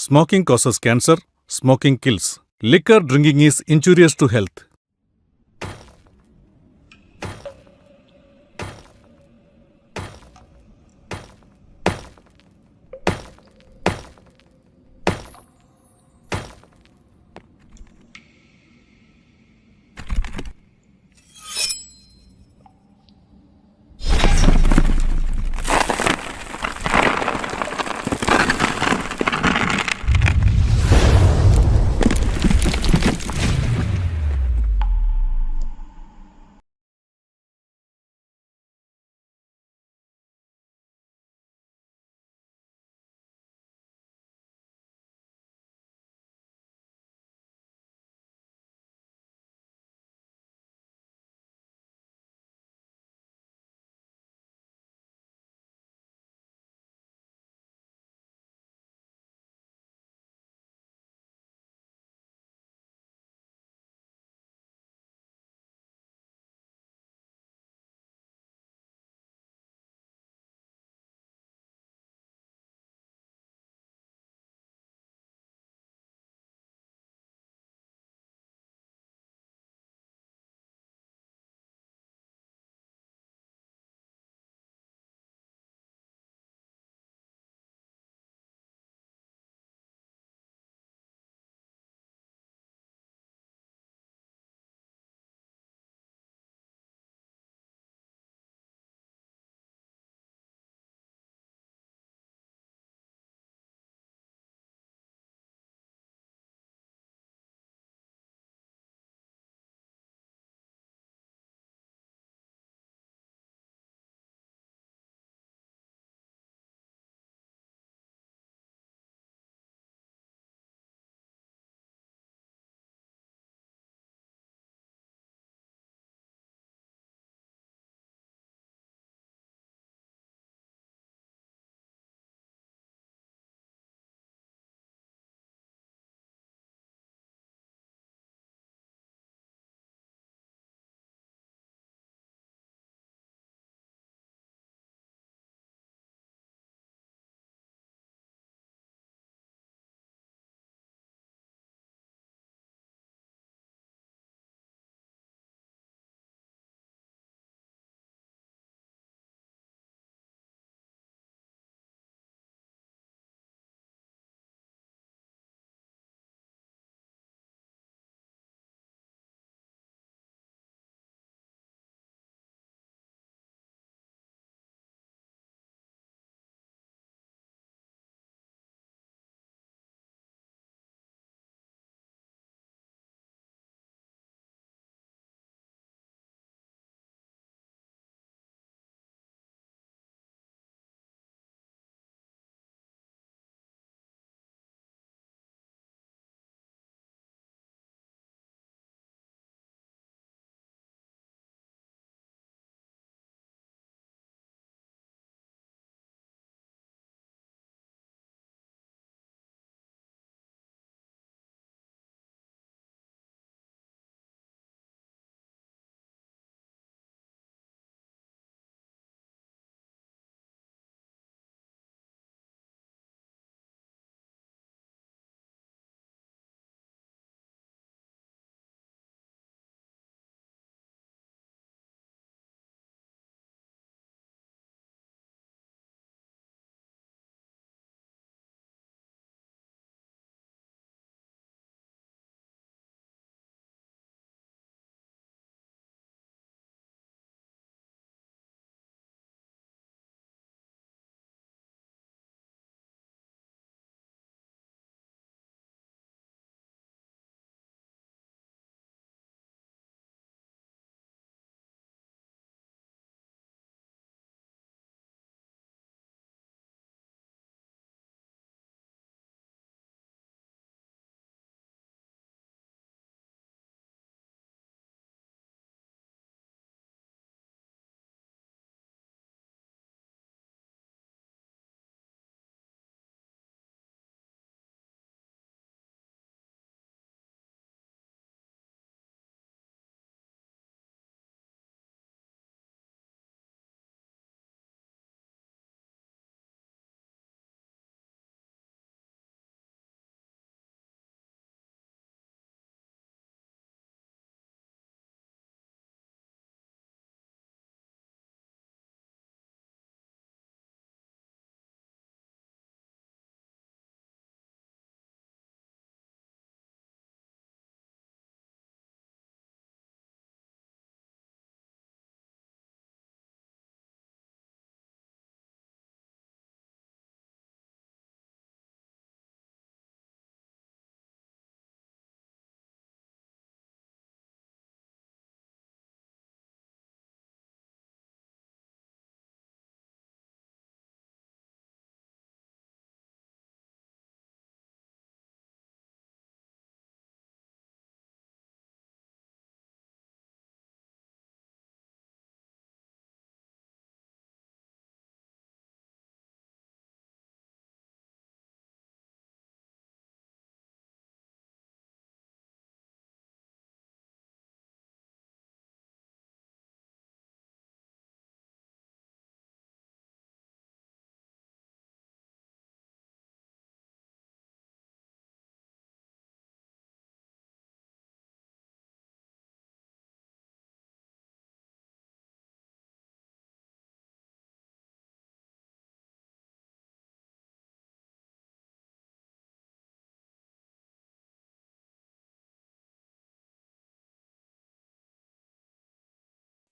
Smoking causes cancer. Smoking kills. Liquor drinking is injurious to health.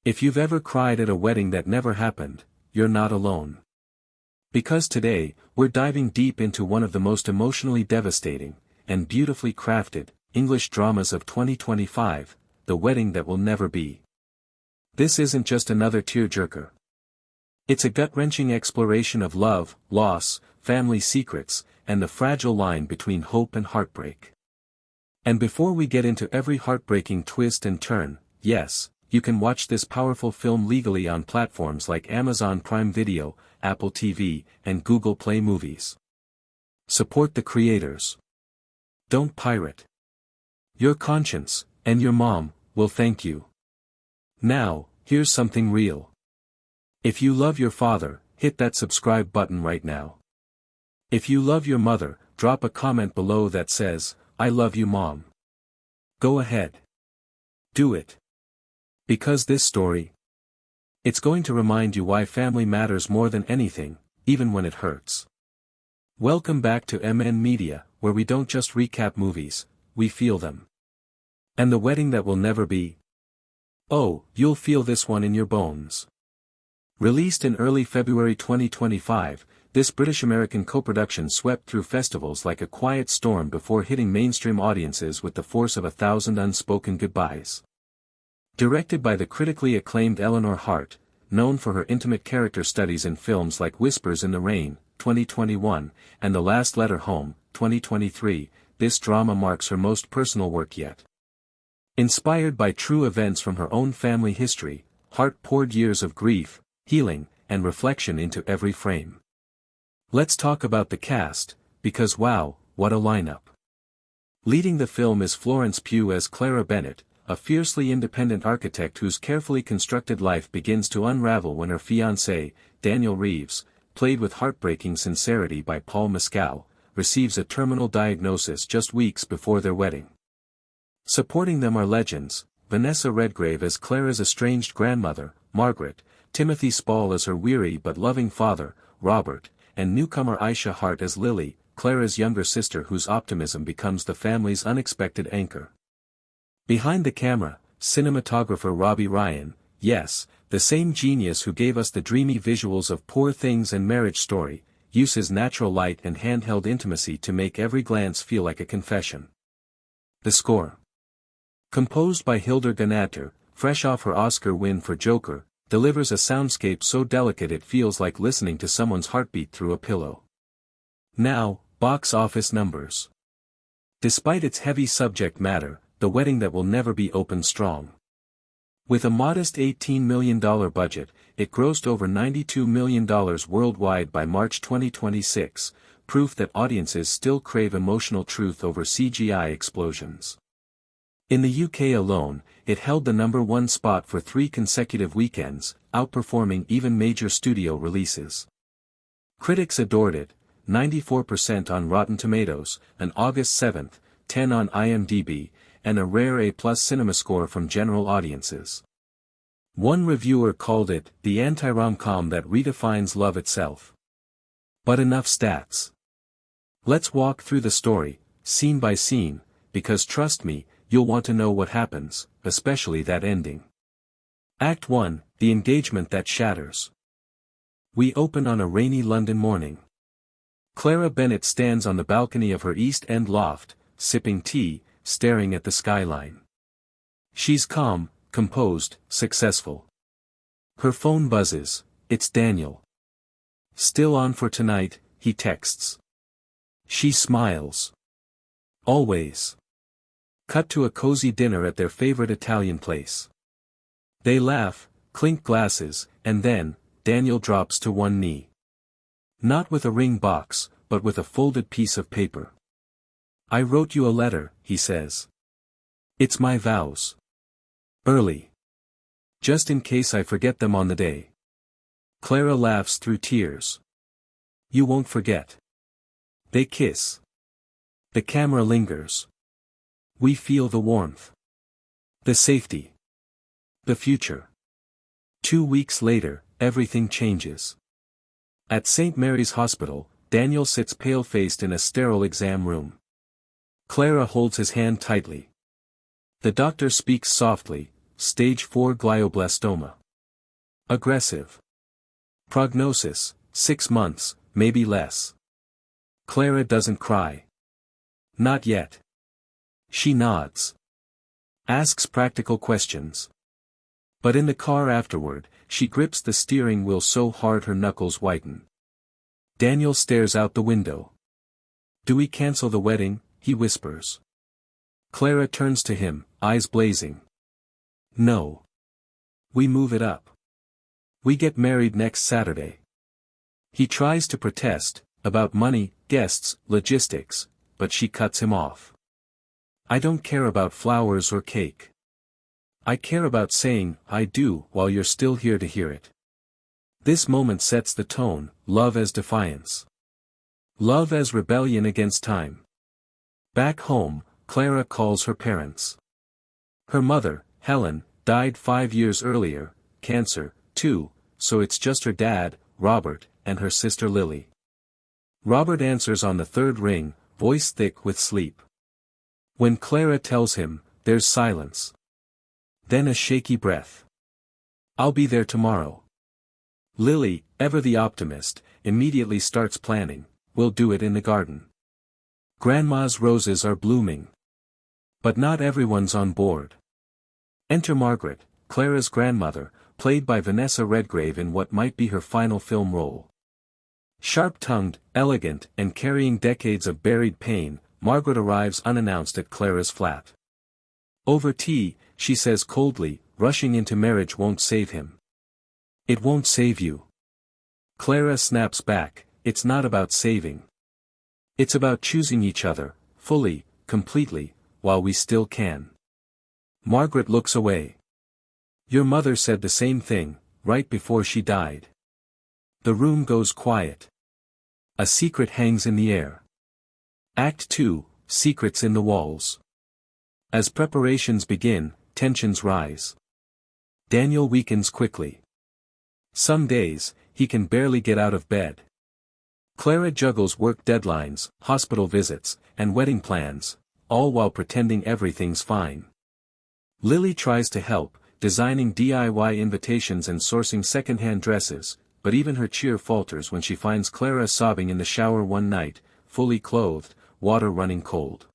If you've ever cried at a wedding that never happened, you're not alone. Because today, we're diving deep into one of the most emotionally devastating, and beautifully crafted, English dramas of 2025, The Wedding That Will Never Be. This isn't just another tearjerker. It's a gut-wrenching exploration of love, loss, family secrets, and the fragile line between hope and heartbreak. And before we get into every heartbreaking twist and turn, yes, you can watch this powerful film legally on platforms like Amazon Prime Video, Apple TV, and Google Play Movies. Support the creators. Don't pirate. Your conscience, and your mom, will thank you. Now, here's something real. If you love your father, hit that subscribe button right now. If you love your mother, drop a comment below that says, "I love you, Mom." Go ahead. Do it. Because this story, it's going to remind you why family matters more than anything, even when it hurts. Welcome back to MN Media, where we don't just recap movies, we feel them. And The Wedding That Will Never Be? Oh, you'll feel this one in your bones. Released in early February 2025, this British-American co-production swept through festivals like a quiet storm before hitting mainstream audiences with the force of 1,000 unspoken goodbyes. Directed by the critically acclaimed Eleanor Hart, known for her intimate character studies in films like Whispers in the Rain, 2021, and The Last Letter Home, 2023, this drama marks her most personal work yet. Inspired by true events from her own family history, Hart poured years of grief, healing, and reflection into every frame. Let's talk about the cast, because wow, what a lineup. Leading the film is Florence Pugh as Clara Bennett, a fiercely independent architect whose carefully constructed life begins to unravel when her fiancé, Daniel Reeves, played with heartbreaking sincerity by Paul Mescal, receives a terminal diagnosis just weeks before their wedding. Supporting them are legends, Vanessa Redgrave as Clara's estranged grandmother, Margaret, Timothy Spall as her weary but loving father, Robert, and newcomer Aisha Hart as Lily, Clara's younger sister whose optimism becomes the family's unexpected anchor. Behind the camera, cinematographer Robbie Ryan, yes, the same genius who gave us the dreamy visuals of Poor Things and Marriage Story, uses natural light and handheld intimacy to make every glance feel like a confession. The score. Composed by Hildur Ganadter, fresh off her Oscar win for Joker, delivers a soundscape so delicate it feels like listening to someone's heartbeat through a pillow. Now, box office numbers. Despite its heavy subject matter, The Wedding That Will Never Be opened strong. With a modest $18 million budget, it grossed over $92 million worldwide by March 2026, proof that audiences still crave emotional truth over CGI explosions. In the UK alone, it held the #1 spot for 3 consecutive weekends, outperforming even major studio releases. Critics adored it, 94% on Rotten Tomatoes, an August 7, 10 on IMDb, and a rare A+ CinemaScore from general audiences. One reviewer called it the anti-rom-com that redefines love itself. But enough stats. Let's walk through the story, scene by scene, because trust me, you'll want to know what happens, especially that ending. Act 1, The Engagement That Shatters. We open on a rainy London morning. Clara Bennett stands on the balcony of her East End loft, sipping tea, staring at the skyline. She's calm, composed, successful. Her phone buzzes, it's Daniel. "Still on for tonight," he texts. She smiles. "Always." Cut to a cozy dinner at their favorite Italian place. They laugh, clink glasses, and then, Daniel drops to one knee. Not with a ring box, but with a folded piece of paper. "I wrote you a letter," he says. "It's my vows. Early. Just in case I forget them on the day." Clara laughs through tears. "You won't forget." They kiss. The camera lingers. We feel the warmth. The safety. The future. 2 weeks later, everything changes. At St. Mary's Hospital, Daniel sits pale-faced in a sterile exam room. Clara holds his hand tightly. The doctor speaks softly, stage 4 glioblastoma. Aggressive. Prognosis, 6 months, maybe less. Clara doesn't cry. Not yet. She nods. Asks practical questions. But in the car afterward, she grips the steering wheel so hard her knuckles whiten. Daniel stares out the window. "Do we cancel the wedding?" he whispers. Clara turns to him, eyes blazing. "No. We move it up. We get married next Saturday." He tries to protest, about money, guests, logistics, but she cuts him off. "I don't care about flowers or cake. I care about saying, 'I do,' while you're still here to hear it." This moment sets the tone, love as defiance. Love as rebellion against time. Back home, Clara calls her parents. Her mother, Helen, died 5 years earlier, cancer, too, so it's just her dad, Robert, and her sister Lily. Robert answers on the third ring, voice thick with sleep. When Clara tells him, there's silence. Then a shaky breath. "I'll be there tomorrow." Lily, ever the optimist, immediately starts planning. "We'll do it in the garden. Grandma's roses are blooming." But not everyone's on board. Enter Margaret, Clara's grandmother, played by Vanessa Redgrave in what might be her final film role. Sharp-tongued, elegant, and carrying decades of buried pain, Margaret arrives unannounced at Clara's flat. Over tea, she says coldly, rushing into marriage won't save him. "It won't save you." Clara snaps back, "It's not about saving. It's about choosing each other, fully, completely, while we still can." Margaret looks away. "Your mother said the same thing, right before she died." The room goes quiet. A secret hangs in the air. Act 2, Secrets in the Walls. As preparations begin, tensions rise. Daniel weakens quickly. Some days, he can barely get out of bed. Clara juggles work deadlines, hospital visits, and wedding plans, all while pretending everything's fine. Lily tries to help, designing DIY invitations and sourcing second-hand dresses, but even her cheer falters when she finds Clara sobbing in the shower one night, fully clothed, water running cold.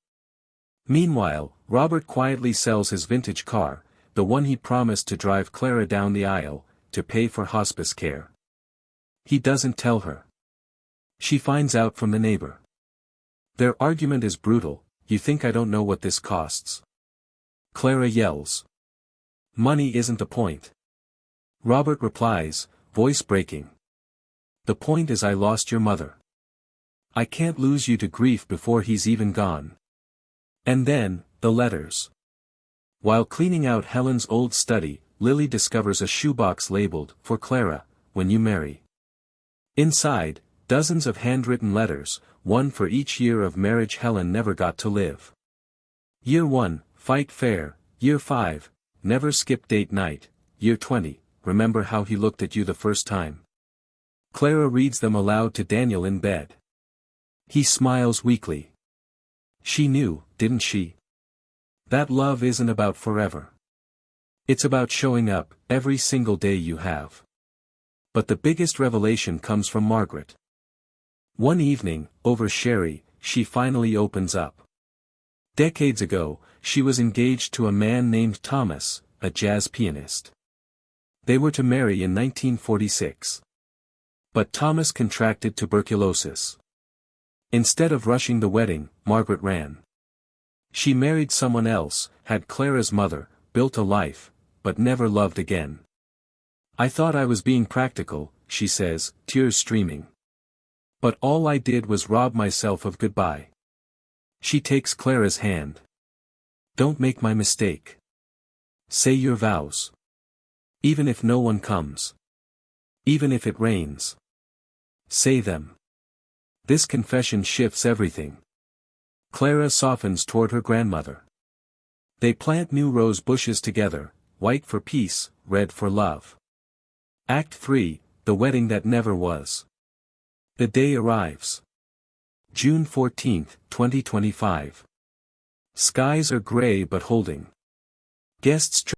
Meanwhile, Robert quietly sells his vintage car, the one he promised to drive Clara down the aisle, to pay for hospice care. He doesn't tell her. She finds out from the neighbor. Their argument is brutal. "You think I don't know what this costs?" Clara yells. "Money isn't the point." Robert replies, voice breaking. "The point is I lost your mother. I can't lose you to grief before he's even gone." And then, the letters. While cleaning out Helen's old study, Lily discovers a shoebox labeled, "For Clara, when you marry." Inside, dozens of handwritten letters, one for each year of marriage Helen never got to live. Year 1, fight fair. Year 5, never skip date night. Year 20, remember how he looked at you the first time. Clara reads them aloud to Daniel in bed. He smiles weakly. She knew, didn't she? That love isn't about forever. It's about showing up, every single day you have. But the biggest revelation comes from Margaret. One evening, over sherry, she finally opens up. Decades ago, she was engaged to a man named Thomas, a jazz pianist. They were to marry in 1946. But Thomas contracted tuberculosis. Instead of rushing the wedding, Margaret ran. She married someone else, had Clara's mother, built a life, but never loved again. "I thought I was being practical," she says, tears streaming. "But all I did was rob myself of goodbye." She takes Clara's hand. "Don't make my mistake. Say your vows. Even if no one comes. Even if it rains. Say them." This confession shifts everything. Clara softens toward her grandmother. They plant new rose bushes together, white for peace, red for love. Act 3, The Wedding That Never Was. The day arrives. June 14, 2025. Skies are gray but holding. Guests